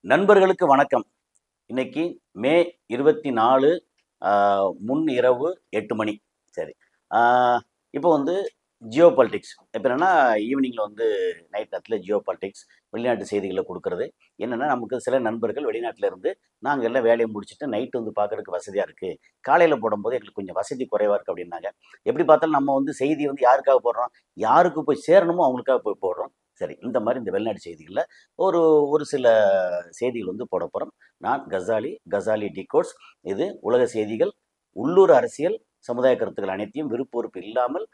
நண்பர்களுக்கு வணக்கம். இன்னைக்கு மே 24 முன் இரவு 8 மணி. சரி. ஆ இப்போ வந்து ஜியோ பாலிடிக்ஸ். இப்ப என்னன்னா, ஈவினிங்ல வந்து நைட் நேரத்தில ஜியோ பாலிடிக்ஸ் வெளிநாட்டு செய்திகள குடுக்குறது. என்னன்னா, நமக்கு சில நண்பர்கள் வெளிநாட்டில இருந்து, "நாங்க எல்லாம் வேலைய முடிச்சுட்டு நைட் வந்து பார்க்கறதுக்கு வசதியா இருக்கு. காலையில போடும்போது எங்களுக்கு கொஞ்சம் வசதி குறைவா இருக்கு" அப்படின்னாங்க. எப்படி பார்த்தாலும் நம்ம வந்து செய்தி வந்து யாருக்காக போடுறோம்? யாருக்கு போய் சேரணுமோ அவங்களுக்காக போய் போடுறோம். சரி, இந்த மாரி இந்த வெளிநாட்டு செய்திகள்ல ஒரு ஒரு சில செய்திகள் வந்து போடப் போறோம். நான் கசாலி டிகோட்ஸ். இது உலக செய்திகள், உள்ளூர் அரசியல், சமுதாய கருத்துக்கள் அனைத்தையும் விருப்பு வெறுப்பு இல்லாமல்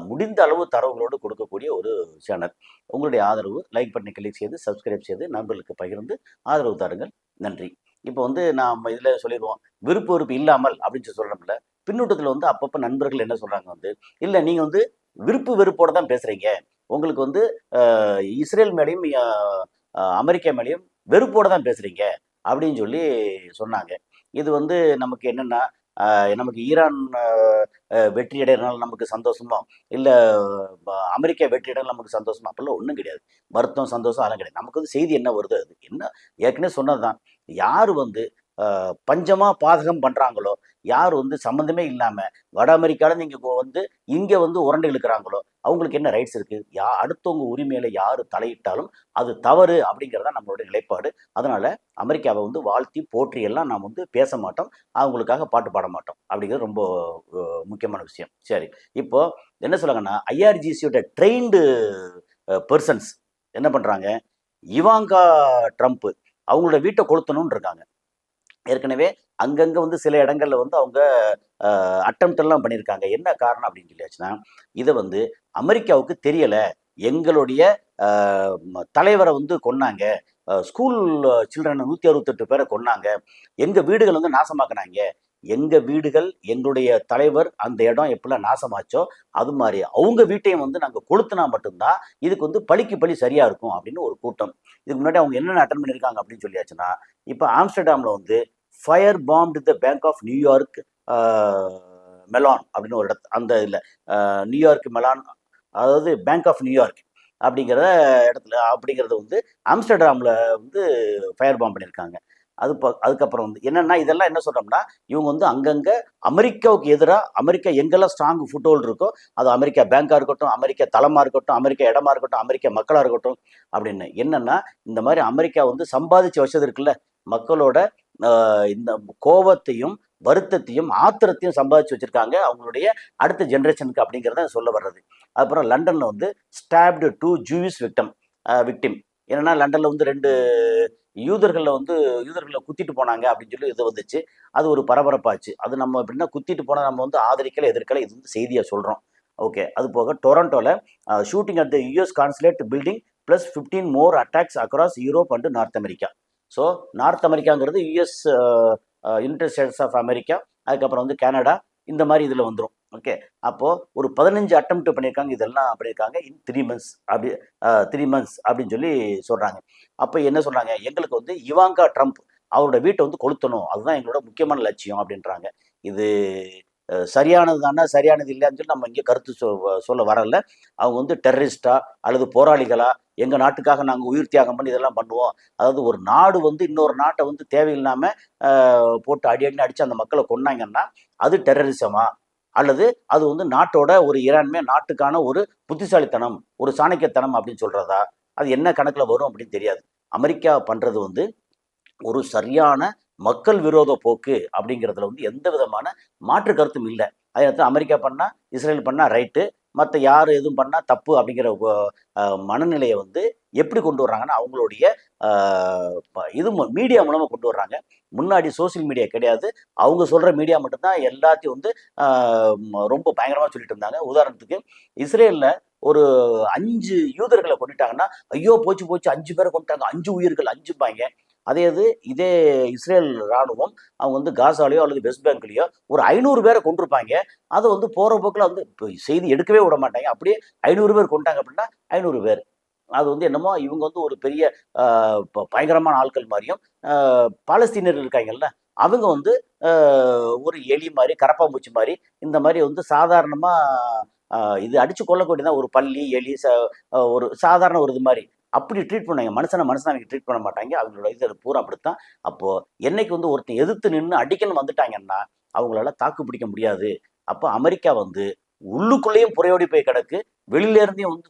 முடிந்த அளவு தரவுகளோடு கொடுக்கக்கூடிய ஒரு சேனல். உங்களுடைய ஆதரவு லைக் பட்டனை கிளிக் செய்து, சப்ஸ்கிரைப் செய்து, நண்பர்களுக்கு பகிர்ந்து ஆதரவு தாருங்கள். நன்றி. இப்போ வந்து நாம இதில சொல்லிருவோம். விருப்பு வெறுப்பு இல்லாமல் அப்படின்னு சொல்றோம்ல. பின்னூட்டத்தில வந்து அப்பப்ப நண்பர்கள் என்ன சொல்றாங்க வந்து, "இல்ல நீங்க வந்து விருப்பு வெறுப்போட தான் பேசுறீங்க. உங்களுக்கு வந்து அ இஸ்ரேல் மேலயும் அமெரிக்கா மேலயும் வெறுப்போட தான் பேசுறீங்க" அப்படின்னு சொல்லி சொன்னாங்க. இது வந்து நமக்கு என்னன்னா, நமக்கு ஈரான் வெற்றி அடையறனால நமக்கு சந்தோஷமோ, இல்ல அமெரிக்கா வெற்றி அடையறனால நமக்கு சந்தோஷமா? அப்படிலாம் ஒண்ணும் கிடையாது. வருத்தம், சந்தோஷம் அதெல்லாம் கிடையாது. நமக்கு வந்து செய்தி என்ன வருதோ அது. என்ன ஏற்கனவே சொன்னது தான். யாரு வந்து பஞ்சமா பாதகம் பண்றாங்களோ, யார் வந்து சம்மந்தமே இல்லாம வட அமெரிக்கால நீங்க வந்து இங்க வந்து உரண்டு இழுக்குறாங்களோ, அவங்களுக்கு என்ன ரைட்ஸ் இருக்கு? அடுத்தவங்க உரிமையில யாரு தலையிட்டாலும் அது தவறு அப்படிங்கிறது தான் நம்மளுடைய நிலைப்பாடு. அதனால அமெரிக்காவ வந்து வாழ்த்தி, போற்றி எல்லாம் நாம் வந்து பேச மாட்டோம். அவங்களுக்காக பாட்டு பாட மாட்டோம். அப்படிங்கிறது ரொம்ப முக்கியமான விஷயம். சரி. இப்போ என்ன சொல்றாங்கன்னா, ஐஆர்ஜிசியோட ட்ரெயின்டு பெர்சன்ஸ் என்ன பண்றாங்க? இவாங்கா ட்ரம்ப் அவங்களோட வீட்ட கொளுத்தணும்னு இருக்காங்க. ஏற்கனவே அங்கங்க வந்து சில இடங்கள்ல வந்து அவங்க அட்டெம்ப்ட் எல்லாம் பண்ணியிருக்காங்க. என்ன காரணம் அப்படின்னு சொல்லியாச்சுன்னா, இத வந்து அமெரிக்காவுக்கு தெரியல. எங்களுடைய அ தலைவர வந்து கொன்னாங்க. ஸ்கூல் சில்ட்ரன் 168 பேர கொன்னாங்க. எங்க வீடுகள் வந்து நாசமாக்குனாங்க. எங்க வீடுகள், எங்களுடைய தலைவர் அந்த இடம் எப்படிலாம் நாசமாச்சோ, அது மாரி அவங்க வீட்டையும் வந்து நாங்க கொளுத்துனா மட்டும் தான், இதுக்கு வந்து பழிக்கு பழி சரியா இருக்கும் அப்படின்னு ஒரு கூட்டம். இதுக்கு முன்னாடி அவங்க என்னென்ன அட்டெண்ட் பண்ணியிருக்காங்க அப்படின்னு சொல்லியாச்சுன்னா, இப்ப ஆம்ஸ்டர்டாம்ல வந்து fire bombed the bank of New York uh Mellon அப்படின்னு ஒரு அந்த இதுல நியூயார்க் மெலான், அதாவது பேங்க் ஆஃப் நியூயார்க் அப்படிங்கிற இடத்துல அப்படிங்கிறது வந்து ஆம்ஸ்டர்டாம்ல வந்து ஃபயர் பாம்ப் பண்ணியிருக்காங்க. அதுக்கப்புறம் வந்து என்னன்னா, இதெல்லாம் என்ன சொல்றோம்னா, இவங்க வந்து அங்கங்க அமெரிக்காவுக்கு எதிரா அமெரிக்கா எங்கெல்லாம் ஸ்ட்ராங் ஃபுட்ஹோல்ட் இருக்கோ, அது அமெரிக்கா பேங்கா இருக்கட்டும், அமெரிக்கா தளமா இருக்கட்டும், அமெரிக்கா இடமா இருக்கட்டும், அமெரிக்கா மக்களா இருக்கட்டும் அப்படின்னு. என்னன்னா, இந்த மாரி அமெரிக்கா வந்து சம்பாதிச்சு வச்சது இருக்குல்ல, மக்களோட இந்த கோவத்தையும், வருத்தத்தையும், ஆத்திரத்தையும் சம்பாதிச்சு வச்சிருக்காங்க. அவங்களுடைய அடுத்த ஜெனரேஷனுக்கு அப்படிங்கிறத சொல்ல வர்றது. அப்புறம் லண்டன்ல வந்து ஸ்டாப்டு 2 ஜூவிஷ் விக்டிம். என்னன்னா லண்டன்ல வந்து 2 யூதர்கள குத்திட்டு போனாங்க அப்படின்னு சொல்லி இது வந்துச்சு. அது ஒரு பரபரப்பாச்சு. அது நம்ம எப்படின்னா குத்திட்டு போனா நம்ம வந்து ஆதரிக்கல, எதிர்க்கல. இது வந்து செய்தியா சொல்றோம். ஓகே. அது போக டொரன்டோல shooting at the US consulate building plus 15 more attacks across Europe and North America. So North அமெரிக்காங்கிறது US United States of America, அதுக்கப்புறம் வந்து கனடா, இந்த மாதிரி இதில் வந்துடும். ஓகே. அப்போ ஒரு 15 அட்டெம்ப்ட் பண்ணியிருக்காங்க. இதெல்லாம் பண்ணியிருக்காங்க இன் 3 மந்த்ஸ் அப்படி 3 மந்த்ஸ் அப்படின்னு சொல்லி சொல்றாங்க. அப்போ என்ன சொல்றாங்க? எங்களுக்கு வந்து இவாங்கா ட்ரம்ப் அவரோட வீட்டை வந்து கொளுத்தணும். அதுதான் எங்களோட முக்கியமான லட்சியம் அப்படின்றாங்க. இது சரியானது தானா, சரியானது இல்லையான்னு சொல்லி நம்ம இங்கே கருத்து சொல்ல வரல. அவங்க வந்து டெரரிஸ்ட்டா அல்லது போராளிகளா, எங்க நாட்டுக்காக நாங்க உயிர் தியாகம் பண்ணி இதெல்லாம் பண்ணுவோம். அதாவது ஒரு நாடு வந்து இன்னொரு நாட்ட வந்து தேவையில்லாம போட்டு அடி அடின்னு அடிச்சு அந்த மக்கள கொன்னாங்கன்னா, அது டெரரிசமா? அல்லது அது வந்து நாட்டோட ஒரு இறையாண்மை, நாட்டுக்கான ஒரு புத்திசாலித்தனம், ஒரு சாணக்கியத்தனம் அப்படின்னு சொல்றதா? அது என்ன கணக்குல வரும் அப்படின்னு தெரியாது. அமெரிக்கா பண்றது வந்து ஒரு சரியான மக்கள் விரோத போக்கு அப்படிங்கிறதுல வந்து எந்த விதமான மாற்று கருத்தும் இல்ல. அதே நேரத்துல அமெரிக்கா பண்ணா, இஸ்ரேல் பண்ணா ரைட்டு. மத்த யாரு எதுவும் பண்ணா தப்பு அப்படிங்கிற மனநிலைய வந்து எப்படி கொண்டு வர்றாங்கன்னா, அவங்களுடைய அ இது மீடியா மூலமா கொண்டு வர்றாங்க. முன்னாடி சோசியல் மீடியா கிடையாது. அவங்க சொல்ற மீடியா மட்டும் தான் எல்லாத்தையும் வந்து அ ரொம்ப பயங்கரமா சொல்லிட்டு இருந்தாங்க. உதாரணத்துக்கு இஸ்ரேல்ல ஒரு 5 யூதர்கள கொன்னுட்டாங்கன்னா, ஐயோ! போச்சு போச்சு 5 பேர கொன்னுட்டாங்க. 5 உயிர்கள் 5பாய்ங்க. இதே இஸ்ரேல் ராணுவம் அவங்க வந்து காசாலயோ அல்லது வெஸ்ட் பேங்க்லயோ ஒரு 500 பேர கொன்றுப்பாய்ங்க. அத வந்து போற போக்குல வந்து செய்தி எடுக்கவே விட மாட்டாங்க. அப்படியே 500 பேர் கொன்ட்டாங்க அப்படின்னா 500 பேர். அது வந்து என்னமோ இவங்க வந்து ஒரு பெரிய அ பயங்கரமான ஆட்கள் மாரியும், பாலஸ்தீனியர்கள் இருக்காங்கல்ல, அவங்க வந்து அ ஒரு எலி மாரி, கரப்பான்பூச்சி மாரி, இந்த மாரி வந்து சாதாரணமா அ இது அடிச்சு கொல்லக்கூடியது தான் ஒரு பல்லி, எலி ஒரு சாதாரண ஒரு இது மாரி. அப்படி ட்ரீட் பண்ணாங்க. மனுஷனை அவங்க ட்ரீட் பண்ண மாட்டாங்க. அவங்களோட இது பூரா அப்படித்தான். அப்போ என்னைக்கு வந்து ஒருத்தன் எதிர்த்து நின்று அடிக்கன்னு வந்துட்டாங்கன்னா அவங்களால தாக்கு பிடிக்க முடியாது. அப்போ அமெரிக்கா வந்து உள்ளுக்குள்ளேயும் புறையோடி போய் கிடக்கு, வெளியில இருந்தே வந்து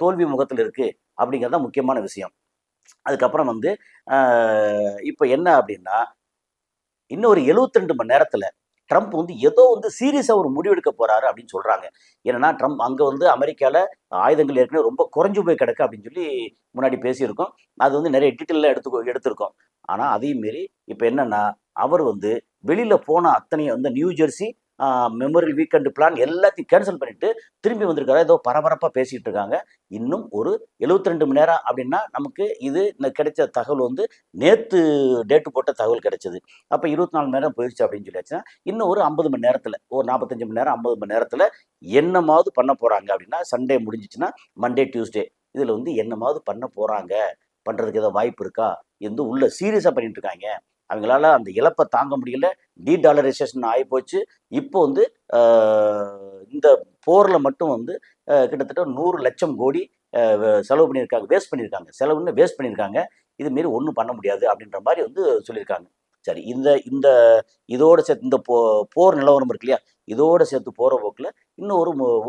தோல்வி முகத்தில் இருக்கு அப்படிங்கிறது தான் முக்கியமான விஷயம். அதுக்கப்புறம் வந்து இப்போ என்ன அப்படின்னா, இன்னும் ஒரு 72 மணி நேரத்துல ட்ரம்ப் வந்து ஏதோ வந்து சீரியஸா ஒரு முடிவெடுக்க போறாரு அப்படின்னு சொல்றாங்க. ஏன்னா ட்ரம்ப் அங்க வந்து அமெரிக்கால ஆயுதங்கள் ஏற்கனவே ரொம்ப குறைஞ்சு போய் கிடக்கு அப்படின்னு சொல்லி முன்னாடி பேசியிருக்கோம். அது வந்து நிறைய டீட்டெயில எடுத்திருக்கோம். ஆனா அதையும் மீறி இப்ப என்னன்னா, அவர் வந்து வெளியில போன அத்தனையும் வந்து new Jersey memorial weekend plan எல்லாத்தையும் கேன்சல் பண்ணிட்டு திரும்பி வந்திருக்காரு. ஏதோ பரபரப்பா பேசிட்டு இருக்காங்க. இன்னும் ஒரு 72 மணி நேரம் அப்படின்னா நமக்கு இது கிடைச்ச தகவல் வந்து நேத்து டேட்டு போட்ட தகவல் கிடைச்சது. அப்ப 24 மணி நேரம் போயிடுச்சு அப்படின்னு சொல்லியாச்சுன்னா, இன்னும் ஒரு 50 மணி நேரத்துல, ஒரு 45 மணி நேரம் 50 மணி நேரத்துல என்னமாவது பண்ண போறாங்க அப்படின்னா, சண்டே முடிஞ்சிச்சுன்னா மண்டே டியூஸ்டே இதுல வந்து என்னமாவது பண்ண போறாங்க, பண்றதுக்கு ஏதாவது வாய்ப்பு இருக்கா என்று உள்ள சீரியஸா பண்ணிட்டு இருக்காங்க. அவங்களால அந்த இழப்பை தாங்க முடியல. டீடாலரைசேஷன் ஆகி போச்சு. இப்போ வந்து இந்த போர்ல மட்டும் வந்து கிட்டத்தட்ட 100 லட்சம் கோடி செலவு பண்ணியிருக்காங்க, வேஸ்ட் பண்ணியிருக்காங்க. செலவுன்னு வேஸ்ட் பண்ணியிருக்காங்க. இது மாரி ஒன்றும் பண்ண முடியாது அப்படின்ற மாதிரி வந்து சொல்லியிருக்காங்க. சரி, இந்த இந்த இதோட சேர்த்து இந்த போர் நிலவரம் இருக்கு இல்லையா, இதோட சேர்த்து போற போக்கில் இன்னும்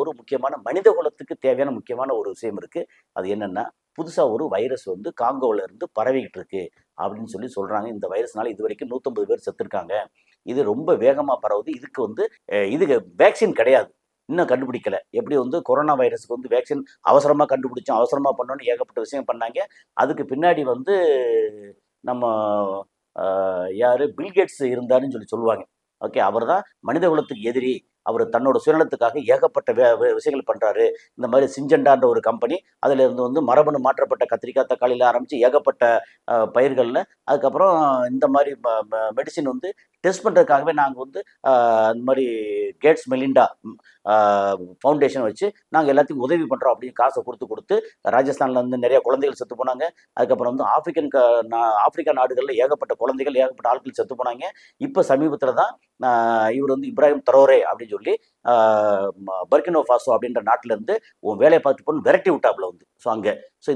ஒரு முக்கியமான மனித குலத்துக்கு தேவையான முக்கியமான ஒரு விஷயம் இருக்கு. அது என்னன்னா, புதுசா ஒரு வைரஸ் வந்து காங்கோல இருந்து பரவிக்கிட்டு இருக்கு அப்படின்னு சொல்லி சொல்றாங்க. இந்த வைரஸ்னால இது வரைக்கும் 150 பேர் செத்துருக்காங்க. இது ரொம்ப வேகமா பரவுது. இதுக்கு வந்து இதுக்கு வேக்சின் கிடையாது. இன்னும் கண்டுபிடிக்கல. எப்படி வந்து கொரோனா வைரஸ்க்கு வந்து வேக்சின் அவசரமா கண்டுபிடிச்சோம், அவசரமா பண்ணோம்னு ஏகப்பட்ட விஷயம் பண்ணாங்க. அதுக்கு பின்னாடி வந்து நம்ம யாரு பில்கேட்ஸ் இருந்தாருன்னு சொல்லுவாங்க. ஓகே, அவர் தான் மனித குலத்துக்கு எதிரி. அவர் தன்னோட சுயநலத்துக்காக ஏகப்பட்ட விஷயங்கள் பண்றாரு. இந்த மாதிரி சிஞ்சண்டான்ற ஒரு கம்பெனி, அதுல இருந்து வந்து மரபணு மாற்றப்பட்ட கத்திரிக்காய், தக்காளியில ஆரம்பிச்சு ஏகப்பட்ட பயிர்கள்ல, அதுக்கப்புறம் இந்த மாதிரி மெடிசின் வந்து டெஸ்ட் பண்றதுக்காகவே நாங்க வந்து அந்த மாதிரி கேட்ஸ் மெலிண்டா ஃபவுண்டேஷன் வச்சு நாங்க எல்லாத்துக்கும் உதவி பண்றோம் அப்படின்னு காசை கொடுத்து ராஜஸ்தான்ல இருந்து நிறைய குழந்தைகள் செத்து போனாங்க. அதுக்கப்புறம் வந்து ஆப்பிரிக்கா நாடுகள்ல ஏகப்பட்ட குழந்தைகள், ஏகப்பட்ட ஆட்கள் செத்து போனாங்க. இப்ப சமீபத்துல தான் இவர் வந்து இப்ராஹிம் தரோரே அப்படின்னு சொல்லி பர்கினோ ஃபாசோ அப்படின்ற நாட்டுல இருந்து உன் வேலையை பார்த்து போன்னு விரட்டி விட்டாப்புல வந்து. ஸோ அங்க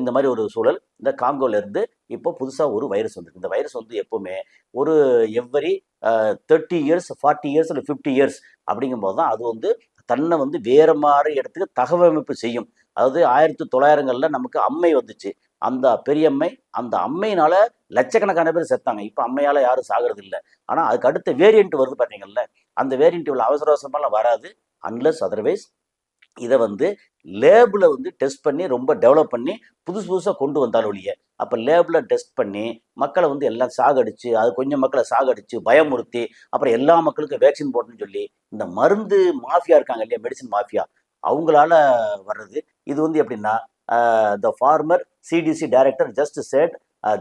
இந்த மாதிரி ஒரு சூழல். இந்த காங்கோல இருந்து இப்போ புதுசா ஒரு வைரஸ் வந்திருக்கு. இந்த வைரஸ் வந்து எப்பவுமே ஒரு எவ்வரி 30 இயர்ஸ், 40 இயர்ஸ் இல்லை 50 இயர்ஸ் அப்படிங்கும்போது தான் அது வந்து தன்னை வந்து வேற மாதிரி இடத்துக்கு தகவமைப்பு செய்யும். அதாவது 1900களில் நமக்கு அம்மை வந்துச்சு. அந்த பெரியம்மை, அந்த அம்மையினால லட்சக்கணக்கான பேர் செத்தாங்க. இப்போ அம்மையால யாரும் சாகிறது இல்லை. ஆனால் அதுக்கு அடுத்த வேரியன்ட் வருது பார்த்தீங்கல்ல, அந்த வேரியன்ட் இவ்வளோ அவசர அவசரமாலாம் வராது. அன்லஸ் அதர்வைஸ் இதை வந்து லேபில் வந்து டெஸ்ட் பண்ணி ரொம்ப டெவலப் பண்ணி புதுசாக கொண்டு வந்தாலும் ஒழிய, அப்போ லேபில் டெஸ்ட் பண்ணி மக்களை வந்து எல்லாம் சாகடிச்சு, அது கொஞ்சம் மக்களை சாகடிச்சு பயமுறுத்தி அப்புறம் எல்லா மக்களுக்கும் வேக்சின் போடணும்னு சொல்லி இந்த மருந்து மாஃபியா இருக்காங்க இல்லையா, மெடிசின் மாஃபியா, அவங்களால வர்றது. இது வந்து எப்படின்னா, the former CDC director just said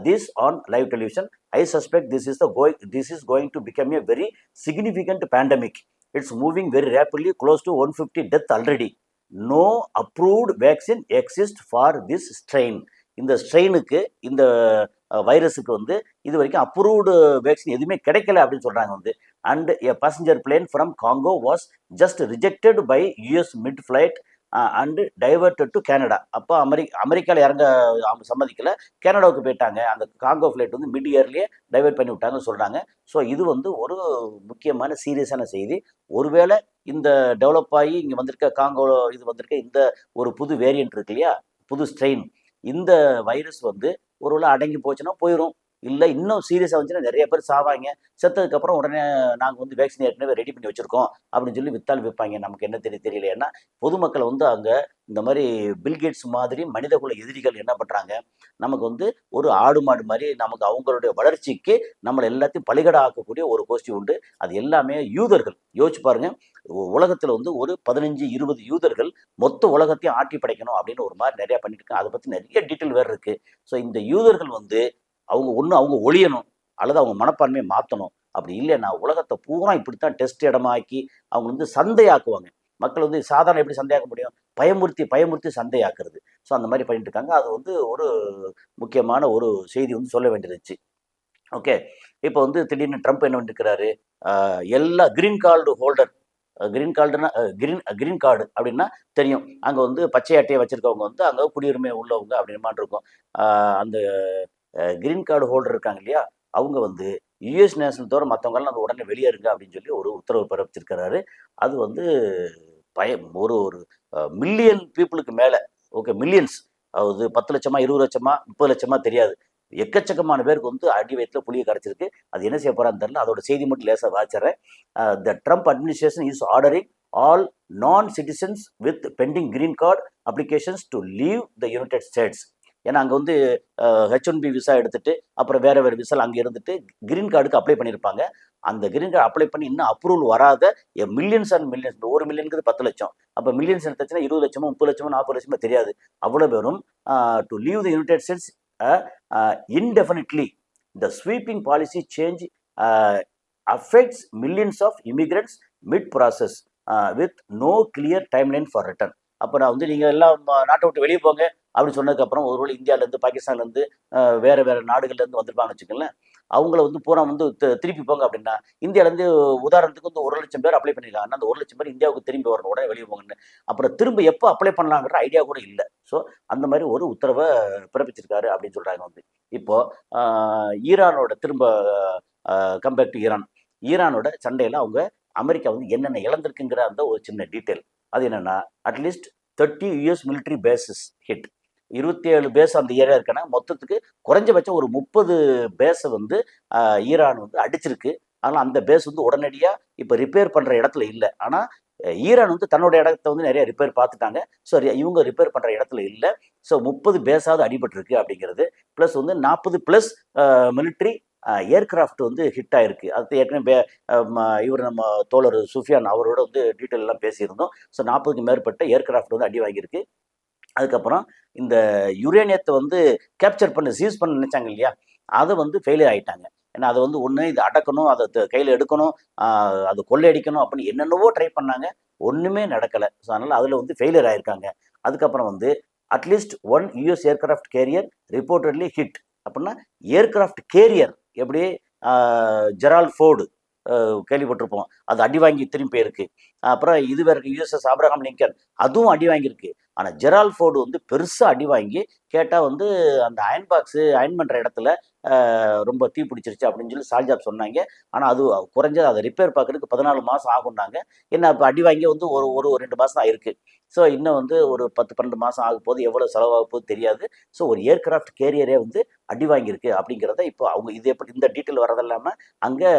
this on live television. I suspect this is going to become a very significant pandemic. It's moving very rapidly, close to 150 death already. No approved vaccine exist for this strain. இந்த ஸ்ட்ரெயினுக்கு, இந்த வைரஸுக்கு வந்து இது வரைக்கும் approved vaccine எதுவுமே கிடைக்கல அப்படின்னு சொல்றாங்க வந்து. And a passenger plane from Congo was just rejected by US mid flight and diverted to Canada. அப்போ அமெரிக்காவில் இறங்க அவங்க சம்மதிக்கல, கனடாவுக்கு போயிட்டாங்க. அந்த காங்கோ ஃபிளைட் வந்து மிட் இயர்லேயே டைவர்ட் பண்ணி விட்டாங்கன்னு சொல்கிறாங்க. ஸோ இது வந்து ஒரு முக்கியமான சீரியஸான செய்தி. ஒருவேளை இந்த டெவலப் ஆகி இங்கே வந்திருக்க காங்கோ இது வந்திருக்க இந்த ஒரு புது வேரியன்ட் இருக்கு இல்லையா, புது ஸ்ட்ரெயின், இந்த வைரஸ் வந்து ஒருவேளை அடங்கி போச்சுன்னா போயிடும். இல்லை இன்னும் சீரியஸாக வந்துச்சுன்னா நிறைய பேர் சாவாங்க. செத்ததுக்கப்புறம் உடனே நாங்கள் வந்து வேக்சின் ஏற்கனவே ரெடி பண்ணி வச்சுருக்கோம் அப்படின்னு சொல்லி விற்பாங்க. நமக்கு என்ன தெரியல. ஏன்னா பொதுமக்களை வந்து அங்கே இந்த மாதிரி பில்கேட்ஸ் மாதிரி மனிதகுல எதிரிகள் என்ன பண்ணுறாங்க, நமக்கு வந்து ஒரு ஆடு மாடு மாதிரி நமக்கு அவங்களுடைய வளர்ச்சிக்கு நம்மளை எல்லாத்தையும் பலிகடா ஆக்கக்கூடிய ஒரு கோஷ்டி உண்டு. அது எல்லாமே யூதர்கள். யோசிச்சு பாருங்க, உலகத்தில் வந்து ஒரு 15-20 யூதர்கள் மொத்த உலகத்தையும் ஆட்டி படைக்கணும் அப்படின்னு ஒரு மாதிரி நிறையா பண்ணிட்டு இருக்காங்க. அதை பற்றி நிறைய டீட்டெயில் வேறு இருக்குது. ஸோ இந்த யூதர்கள் வந்து அவங்க ஒழியணும் அல்லது அவங்க மனப்பான்மையை மாற்றணும். அப்படி இல்லைன்னா உலகத்தை பூரா இப்படித்தான் டெஸ்ட் இடமாக்கி அவங்க வந்து சந்தையாக்குவாங்க. மக்கள் வந்து சாதாரண எப்படி சந்தையாக்க முடியும், பயமுறுத்தி சந்தையாக்குறது. ஸோ அந்த மாதிரி பண்ணிட்டு இருக்காங்க. அது வந்து ஒரு முக்கியமான ஒரு செய்தி வந்து சொல்ல வேண்டியிருந்துச்சு. ஓகே, இப்போ வந்து திடீர்னு ட்ரம்ப் என்ன பண்ணிருக்கிறாரு, எல்லா கிரீன் கார்டு ஹோல்டர் கிரீன் கார்டுனா கிரீன் கார்டு அப்படின்னா தெரியும். அங்கே வந்து பச்சை அட்டையை வச்சிருக்கவங்க வந்து அங்கே குடியுரிமை உள்ளவங்க அப்படின்ற மாதிரி இருக்கும். அந்த கிரீன் கார்டு ஹோல்டர் இருக்காங்க இல்லையா, அவங்க வந்து யுஎஸ் நேஷனல் தவிர மற்றவங்களாம் அந்த உடனே வெளியேறுங்க அப்படின்னு சொல்லி ஒரு உத்தரவு பிறப்பிச்சிருக்கிறாரு. அது வந்து ஒரு ஒரு மில்லியன் பீப்புளுக்கு மேலே, ஓகே, மில்லியன்ஸ், அது 10 லட்சமா 20 லட்சமா 30 லட்சமா தெரியாது, எக்கச்சக்கமான பேருக்கு வந்து அடி வயிற்றுல புளிய கரைச்சிருக்கு. அது என்ன செய்ய போறான்னு தெரியல. அதோட செய்தி மட்டும் லேசாக வாச்சிடுறேன். The Trump administration is ordering all non citizens with pending green card applications to leave the United States. ஏன்னா அங்கே வந்து H1B விசா எடுத்துட்டு அப்புறம் வேற வேறு விசால் அங்கே இருந்துட்டு கிரீன் கார்டுக்கு அப்ளை பண்ணியிருப்பாங்க. அந்த கிரீன் கார்டு அப்ளை பண்ணி இன்னும் அப்ரூவல் வராத மில்லியன்ஸ் அண்ட் மில்லியன்ஸ், ஒரு மில்லியனுக்கு 10 லட்சம், அப்போ மில்லியன்ஸ் எடுத்துச்சுன்னா 20 லட்சமோ 30 லட்சமோ 40 லட்சமோ தெரியாது, அவ்வளோ பேரும் to leave the United states indefinitely. The sweeping policy change affects millions of immigrants mid-process with no clear timeline for return. அப்போ நான் வந்து நீங்கள் எல்லாம் நாட்டை விட்டு வெளியே போங்க அப்படின்னு சொன்னதுக்கப்புறம் ஒருவேளை இந்தியாவிலேருந்து பாகிஸ்தான்லேருந்து வேறு வேறு நாடுகள்லேருந்து வந்திருப்பாங்கன்னு வச்சுக்கோங்களேன். அவங்கள வந்து பூரா வந்து திருப்பி போங்க அப்படின்னா, இந்தியாவிலேருந்து உதாரணத்துக்கு வந்து 1 லட்சம் பேர் அப்ளை பண்ணியிருக்காங்கன்னா அந்த 1 லட்சம் பேர் இந்தியாவுக்கு திரும்பி வரணும், உடனே வெளியே போங்கன்னு. அப்புறம் திரும்ப எப்போ அப்ளை பண்ணலாங்கிற ஐடியா கூட இல்லை. ஸோ அந்த மாதிரி ஒரு உத்தரவை பிறப்பிச்சிருக்காரு அப்படின்னு சொல்கிறாங்க. வந்து இப்போது ஈரானோட திரும்ப கம்பேர் டு ஈரானோட சண்டையில் அவங்க அமெரிக்கா வந்து என்னென்ன இழந்திருக்குங்கிற அந்த ஒரு சின்ன டீட்டெயில். அது என்னென்னா, at least 30 US military bases hit, 27 base அந்த ஏரியா இருக்குன்னா மொத்தத்துக்கு குறைஞ்சபட்சம் ஒரு 30 பேஸை வந்து ஈரான் வந்து அடிச்சிருக்கு. ஆனால் அந்த பேஸ் வந்து உடனடியாக இப்போ ரிப்பேர் பண்ணுற இடத்துல இல்லை. ஆனால் ஈரான் வந்து தன்னோட இடத்த வந்து நிறைய ரிப்பேர் பார்த்துட்டாங்க. ஸோ இவங்க ரிப்பேர் பண்ணுற இடத்துல இல்லை. ஸோ 30 பேஸாவது அடிபட்டிருக்கு அப்படிங்கிறது. ப்ளஸ் வந்து 40+ மிலிட்ரி ஏர்கிராஃப்ட் வந்து ஹிட் ஆயிருக்கு. அது ஏற்கனவே இவர் நம்ம தோழர் சுஃபியான் அவரோட வந்து டீட்டெயில் எல்லாம் பேசியிருந்தோம். ஸோ 40க்கு மேற்பட்ட ஏர்கிராஃப்ட் வந்து அடி வாங்கியிருக்கு. அதுக்கப்புறம் இந்த யுரேனியத்தை வந்து கேப்சர் பண்ண சீஸ் பண்ண நினைச்சாங்க இல்லையா, அதை வந்து ஃபெயிலியர் ஆகிட்டாங்க. ஏன்னா அதை வந்து ஒன்று இதை அடக்கணும், அதை கையில் எடுக்கணும், அது கொள்ளையடிக்கணும் அப்படின்னு என்னென்னவோ ட்ரை பண்ணாங்க, ஒன்றுமே நடக்கலை. ஸோ அதனால் அதில் வந்து ஃபெயிலியர் ஆகிருக்காங்க. அதுக்கப்புறம் வந்து at least 1 US aircraft carrier reportedly hit. அப்படின்னா ஏர்கிராஃப்ட் கேரியர் எப்படி ஜெரால்ட் ஃபோர்டு கேள்விப்பட்டிருப்போம், அது அடி வாங்கி திரும்பி போயிருக்கு. அப்புறம் இது வேற USS ஆப்ரஹாம் லிங்கன், அதுவும் அடி வாங்கியிருக்கு. ஆனால் ஜெரால்ட் ஃபோர்டு வந்து பெருசாக அடி வாங்கி கேட்டால் வந்து அந்த அயன் பாக்ஸு அயன் பண்ணுற இடத்துல ரொம்ப தீ பிடிச்சிருச்சு அப்படின்னு சொல்லி சால்ஜாப் சொன்னாங்க. ஆனால் அது குறைஞ்சது அதை ரிப்பேர் பார்க்குறதுக்கு 14 மாதம் ஆகும்னாங்க. என்ன இப்போ அடி வாங்கி வந்து ஒரு 2 மாதம் தான் இருக்குது. ஸோ இன்னும் வந்து ஒரு 10-12 மாதம் ஆகும் போது எவ்வளோ செலவாக போகுது தெரியாது. ஸோ ஒரு ஏர்கிராஃப்ட் கேரியரே வந்து அடி வாங்கியிருக்கு அப்படிங்கிறத இப்போ அவங்க இது எப்படி இந்த டீட்டெயில் வரதில்லாமல் அங்கே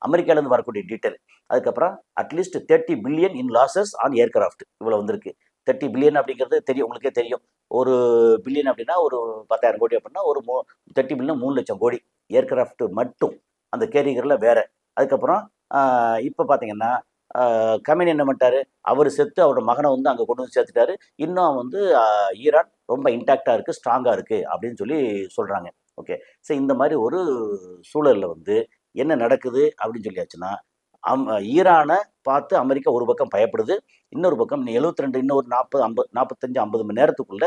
அமெரிக்காவிலேருந்து வரக்கூடிய டீட்டெயில். அதுக்கப்புறம் at least 30 billion in losses on aircraft இவ்வளோ வந்திருக்கு. 30 பில்லியன் அப்படிங்கிறது தெரியும், உங்களுக்கே தெரியும். ஒரு பில்லியன் அப்படின்னா ஒரு 10,000 கோடி அப்படின்னா ஒரு 30 பில்லியன் 3 லட்சம் கோடி ஏர்கிராஃப்ட் மட்டும் அந்த கேரியரில் வேற. அதுக்கப்புறம் இப்போ பார்த்தீங்கன்னா கமேனி என்ன பண்ணிட்டாரு, அவர் செத்து அவரோட மகனை வந்து அங்கே கொண்டு வந்து சேர்த்துட்டாரு. இன்னும் வந்து ஈரான் ரொம்ப இன்டாக்டாக இருக்குது, ஸ்ட்ராங்காக இருக்குது அப்படின்னு சொல்லி சொல்கிறாங்க. ஓகே, ஸோ இந்த மாதிரி ஒரு சூழலில் வந்து என்ன நடக்குது அப்படின்னு சொல்லியாச்சுன்னா, ஈரானை பார்த்து அமெரிக்கா ஒரு பக்கம் பயப்படுது, இன்னொரு பக்கம் 72 இன்னும் ஒரு 45-50 மணி நேரத்துக்குள்ள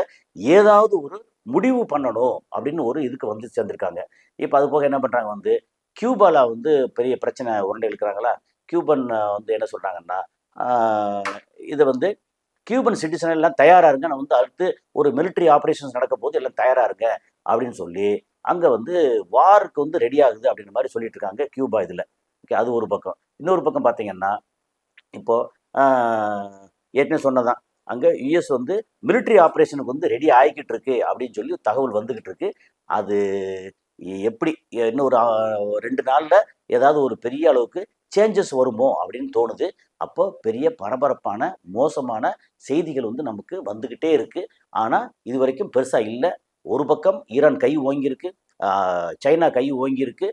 ஏதாவது ஒரு முடிவு பண்ணணும் அப்படின்னு ஒரு இதுக்கு வந்து சேர்ந்துருக்காங்க. இப்போ அது போக என்ன பண்ணுறாங்க, வந்து கியூபாவில் வந்து பெரிய பிரச்சனை உருண்டை இழுக்கிறாங்களா. கியூபன் வந்து என்ன சொல்கிறாங்கன்னா, இதை வந்து கியூபன் சிட்டிசன் எல்லாம் தயாராக இருங்க, நான் வந்து அடுத்து ஒரு மிலிட்ரி ஆப்ரேஷன்ஸ் நடக்க போது எல்லாம் தயாராக இருங்க அப்படின்னு சொல்லி அங்கே வந்து வாருக்கு வந்து ரெடி ஆகுது அப்படின்ற மாதிரி சொல்லிட்டு இருக்காங்க கியூபா இதில். ஓகே, அது ஒரு பக்கம். இன்னொரு பக்கம் பார்த்தீங்கன்னா, இப்போது ஏற்கனவே சொன்னதான், அங்கே யுஎஸ் வந்து மிலிட்ரி ஆப்ரேஷனுக்கு வந்து ரெடி ஆகிக்கிட்டு இருக்கு அப்படின்னு சொல்லி தகவல் வந்துக்கிட்டு இருக்கு. அது எப்படி இன்னும் ஒரு 2 நாளில் ஏதாவது ஒரு பெரிய அளவுக்கு சேஞ்சஸ் வருமோ அப்படின்னு தோணுது. அப்போ பெரிய பரபரப்பான மோசமான செய்திகள் வந்து நமக்கு வந்துக்கிட்டே இருக்குது. ஆனால் இது வரைக்கும் பெருசாக இல்லை. ஒரு பக்கம் ஈரான் கை ஓங்கியிருக்கு, சைனா கை ஓங்கியிருக்கு,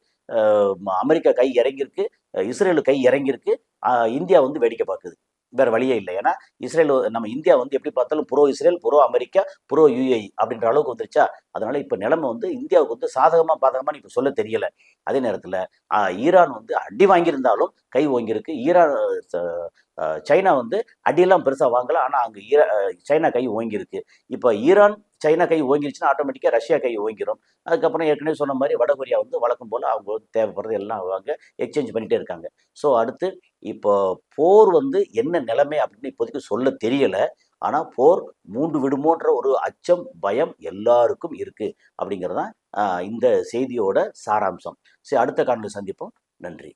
அமெரிக்கா கை இறங்கியிருக்கு, இஸ்ரேலு கை இறங்கியிருக்கு, இந்தியா வந்து வேடிக்கை பார்க்குது. வேறு வழியே இல்லை. ஏன்னா இஸ்ரேல் நம்ம இந்தியா வந்து எப்படி பார்த்தாலும் bro Israel, bro America, bro UAE அப்படின்ற அளவுக்கு வந்துருச்சா. அதனால் இப்போ நிலைமை வந்து இந்தியாவுக்கு வந்து சாதகமாக பாதகமாக இப்போ சொல்ல தெரியலை. அதே நேரத்தில் ஈரான் வந்து அடி வாங்கியிருந்தாலும் கை ஓங்கியிருக்கு. ஈரான் சைனா வந்து அடியெல்லாம் பெருசாக வாங்கல, ஆனால் அங்கே சைனா கை ஓங்கியிருக்கு. இப்போ ஈரான் சைனா கை ஓங்கிருச்சுன்னா ஆட்டோமேட்டிக்காக ரஷ்யா கை ஓங்கிரும். அதுக்கப்புறம் ஏற்கனவே சொன்ன மாதிரி வடகொரியா வந்து வழக்கம் போல் அவங்க வந்து தேவைப்படுறது எல்லாம் அவங்க எக்ஸ்சேஞ்ச் பண்ணிகிட்டே இருக்காங்க. ஸோ அடுத்து இப்போ போர் வந்து என்ன நிலைமை அப்படின்னு இப்போதைக்கு சொல்ல தெரியல. ஆனால் போர் மூண்டு விடுமோன்ற ஒரு அச்சம், பயம் எல்லாருக்கும் இருக்கு அப்படிங்கிறது தான் இந்த செய்தியோட சாராம்சம். சரி, அடுத்த காணொளி சந்திப்போம். நன்றி.